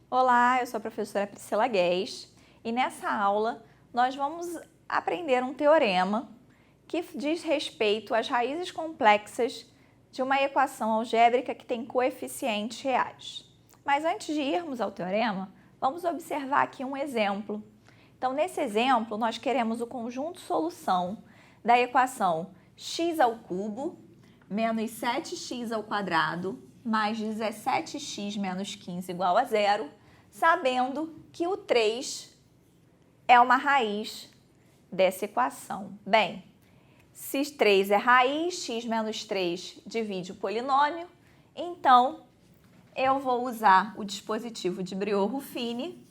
Olá, eu sou a professora Priscila Guedes e nessa aula nós vamos aprender um teorema que diz respeito às raízes complexas de uma equação algébrica que tem coeficientes reais. Mas antes de irmos ao teorema, vamos observar aqui um exemplo. Então, nesse exemplo, nós queremos o conjunto solução da equação x ao cubo menos 7x ao quadrado mais 17x menos 15 igual a zero, sabendo que o 3 é uma raiz dessa equação. Bem, se 3 é raiz, x menos 3 divide o polinômio, então eu vou usar o dispositivo de Briot-Ruffini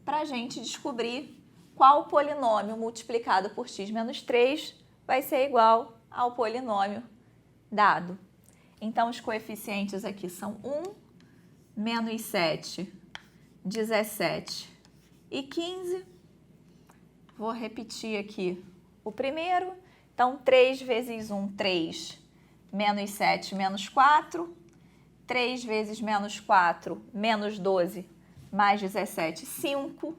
para a gente descobrir qual polinômio multiplicado por x menos 3 vai ser igual ao polinômio dado. Então, os coeficientes aqui são 1, menos 7, 17 e 15. Vou repetir aqui o primeiro. Então, 3 vezes 1, 3, menos 7, menos 4. 3 vezes menos 4, menos 12, mais 17, 5.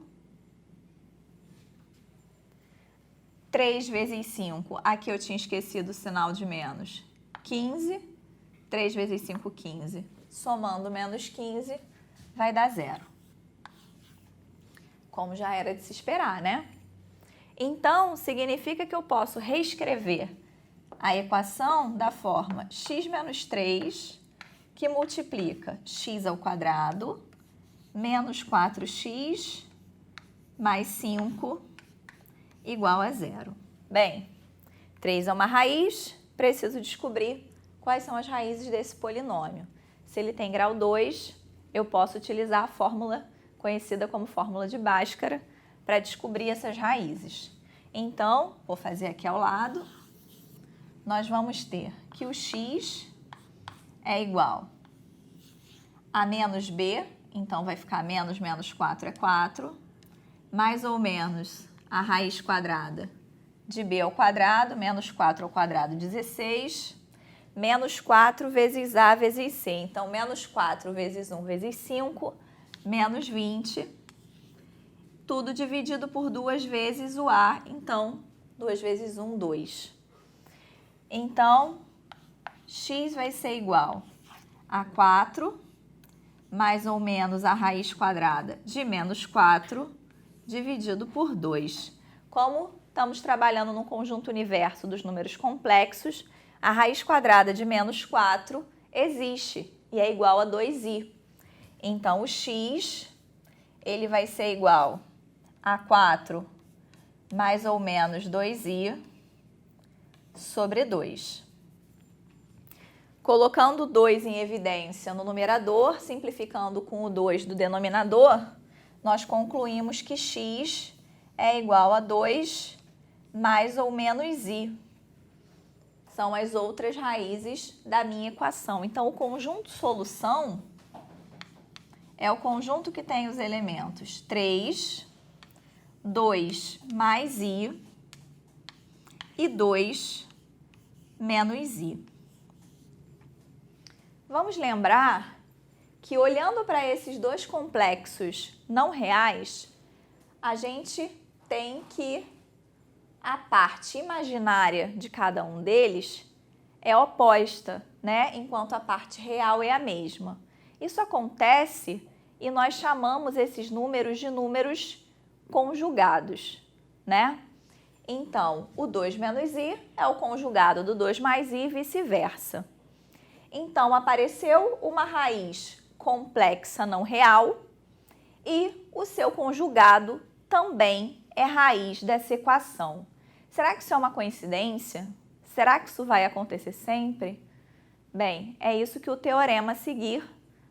3 vezes 5, aqui eu tinha esquecido o sinal de menos, 15. 3 vezes 5, 15. Somando menos 15, vai dar zero. Como já era de se esperar, né? Então, significa que eu posso reescrever a equação da forma x menos 3, que multiplica x ao quadrado, menos 4x, mais 5, igual a zero. Bem, 3 é uma raiz, preciso descobrir quais são as raízes desse polinômio. Se ele tem grau 2, eu posso utilizar a fórmula conhecida como fórmula de Bhaskara para descobrir essas raízes. Então, vou fazer aqui ao lado, nós vamos ter que o x é igual a menos b, então vai ficar menos 4 é 4, mais ou menos a raiz quadrada de b ao quadrado, menos 4 ao quadrado, 16, menos 4 vezes a vezes c. Então, menos 4 vezes 1 vezes 5, menos 20. Tudo dividido por 2 vezes o a. Então, 2 vezes 1, 2. Então, x vai ser igual a 4, mais ou menos a raiz quadrada de menos 4, dividido por 2. Como estamos trabalhando no conjunto universo dos números complexos, a raiz quadrada de menos 4 existe e é igual a 2i. Então, o x ele vai ser igual a 4 mais ou menos 2i sobre 2. Colocando o 2 em evidência no numerador, simplificando com o 2 do denominador, nós concluímos que x é igual a 2 mais ou menos i. São as outras raízes da minha equação. Então, o conjunto solução é o conjunto que tem os elementos 3, 2 mais i e 2 menos i. Vamos lembrar que, olhando para esses dois complexos não reais, a gente tem que a parte imaginária de cada um deles é oposta, né? Enquanto a parte real é a mesma. Isso acontece e nós chamamos esses números de números conjugados, né? Então, o 2 menos i é o conjugado do 2 mais i e vice-versa. Então, apareceu uma raiz complexa não real e o seu conjugado também é raiz dessa equação. Será que isso é uma coincidência? Será que isso vai acontecer sempre? Bem, é isso que o teorema a seguir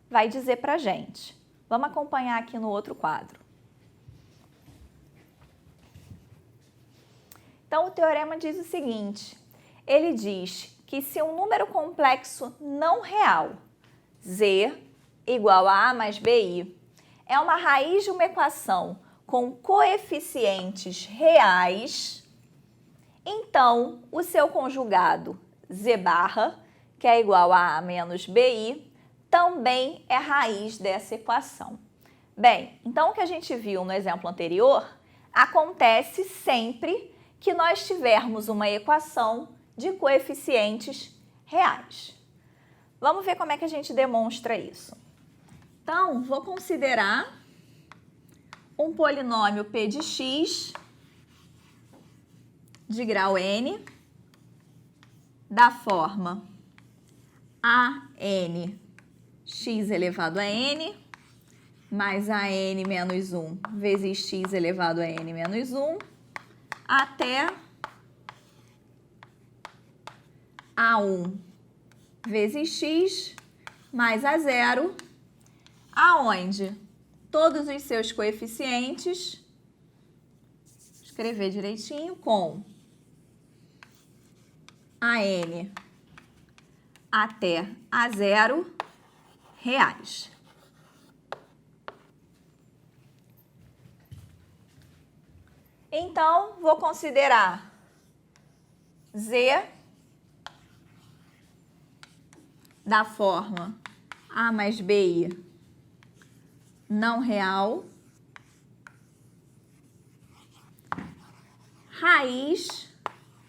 vai dizer para a gente. Vamos acompanhar aqui no outro quadro. Então, o teorema diz o seguinte, ele diz que se um número complexo não real, z igual a mais bi, é uma raiz de uma equação com coeficientes reais, então o seu conjugado z barra, que é igual a menos bi, também é raiz dessa equação. Bem, então o que a gente viu no exemplo anterior acontece sempre que nós tivermos uma equação de coeficientes reais. Vamos ver como é que a gente demonstra isso. Então, vou considerar um polinômio p de x de grau n da forma an x elevado a n mais an menos 1 vezes x elevado a n menos 1 até A1 vezes x mais A0, aonde todos os seus coeficientes, vou escrever direitinho, com AN até A0 reais. Então, vou considerar Z da forma A mais BI não real, raiz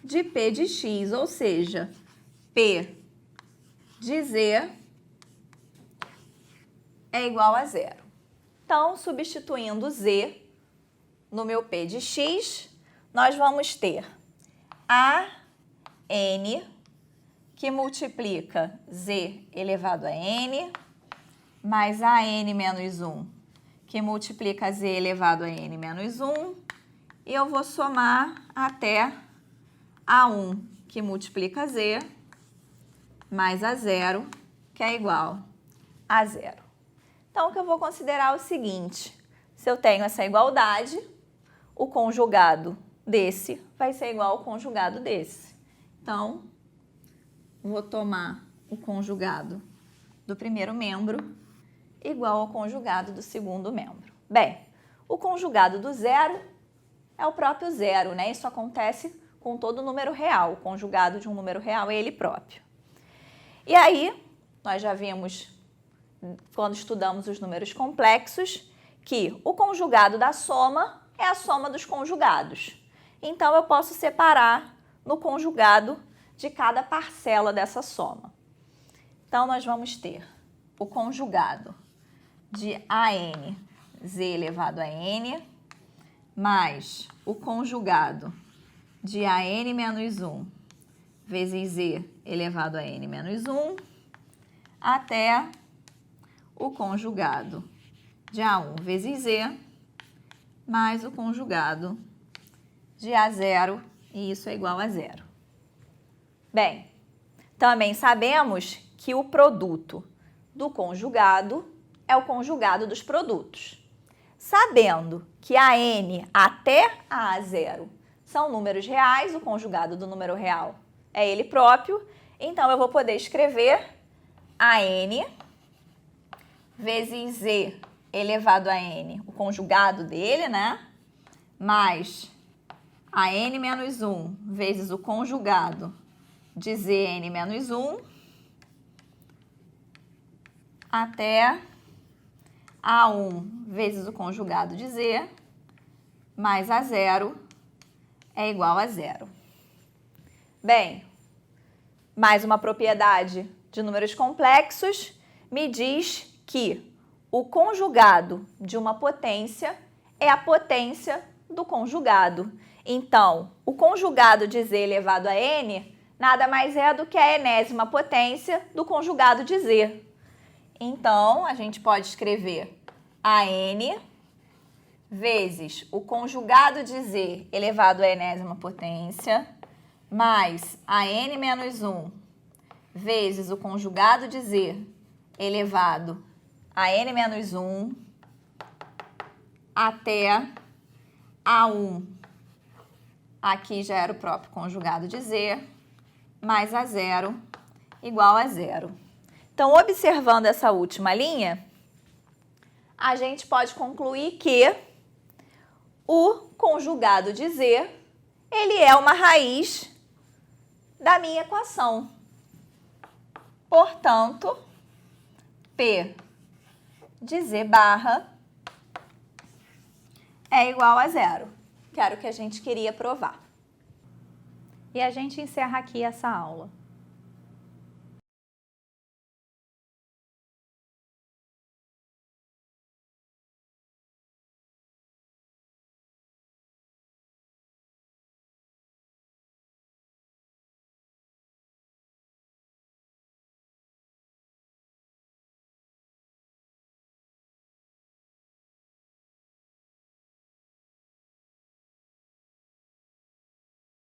de P de X, ou seja, P de Z é igual a zero. Então, substituindo Z no meu P de X, nós vamos ter AN, que multiplica Z elevado a N, mais AN menos 1, que multiplica Z elevado a N menos 1, e eu vou somar até A1, que multiplica Z, mais A0, que é igual a zero. Então, o que eu vou considerar é o seguinte: se eu tenho essa igualdade, o conjugado desse vai ser igual ao conjugado desse. Então, vou tomar o conjugado do primeiro membro igual ao conjugado do segundo membro. Bem, o conjugado do zero é o próprio zero, né? Isso acontece com todo número real. O conjugado de um número real é ele próprio. E aí, nós já vimos, quando estudamos os números complexos, que o conjugado da soma é a soma dos conjugados. Então, eu posso separar no conjugado de cada parcela dessa soma. Então, nós vamos ter o conjugado de AN, Z elevado a N, mais o conjugado de AN menos 1 vezes Z elevado a N menos 1, até o conjugado de A1 vezes Z, mais o conjugado de A0, e isso é igual a zero. Bem, também sabemos que o produto do conjugado é o conjugado dos produtos. Sabendo que a n até a A0 são números reais, o conjugado do número real é ele próprio, então eu vou poder escrever AN vezes Z elevado a N, o conjugado dele, né? Mais AN menos 1 vezes o conjugado de Zn menos 1 até A1 vezes o conjugado de Z mais A0 é igual a zero. Bem, mais uma propriedade de números complexos me diz que o conjugado de uma potência é a potência do conjugado. Então, o conjugado de Z elevado a N nada mais é do que a enésima potência do conjugado de Z. Então, a gente pode escrever AN vezes o conjugado de Z elevado à enésima potência, mais AN menos 1 vezes o conjugado de Z elevado a N menos 1 até A1, aqui já era o próprio conjugado de Z, mais A0 igual a zero. Então, observando essa última linha, a gente pode concluir que o conjugado de Z, ele é uma raiz da minha equação. Portanto, P de Z barra é igual a zero, que era o que a gente queria provar. E a gente encerra aqui essa aula.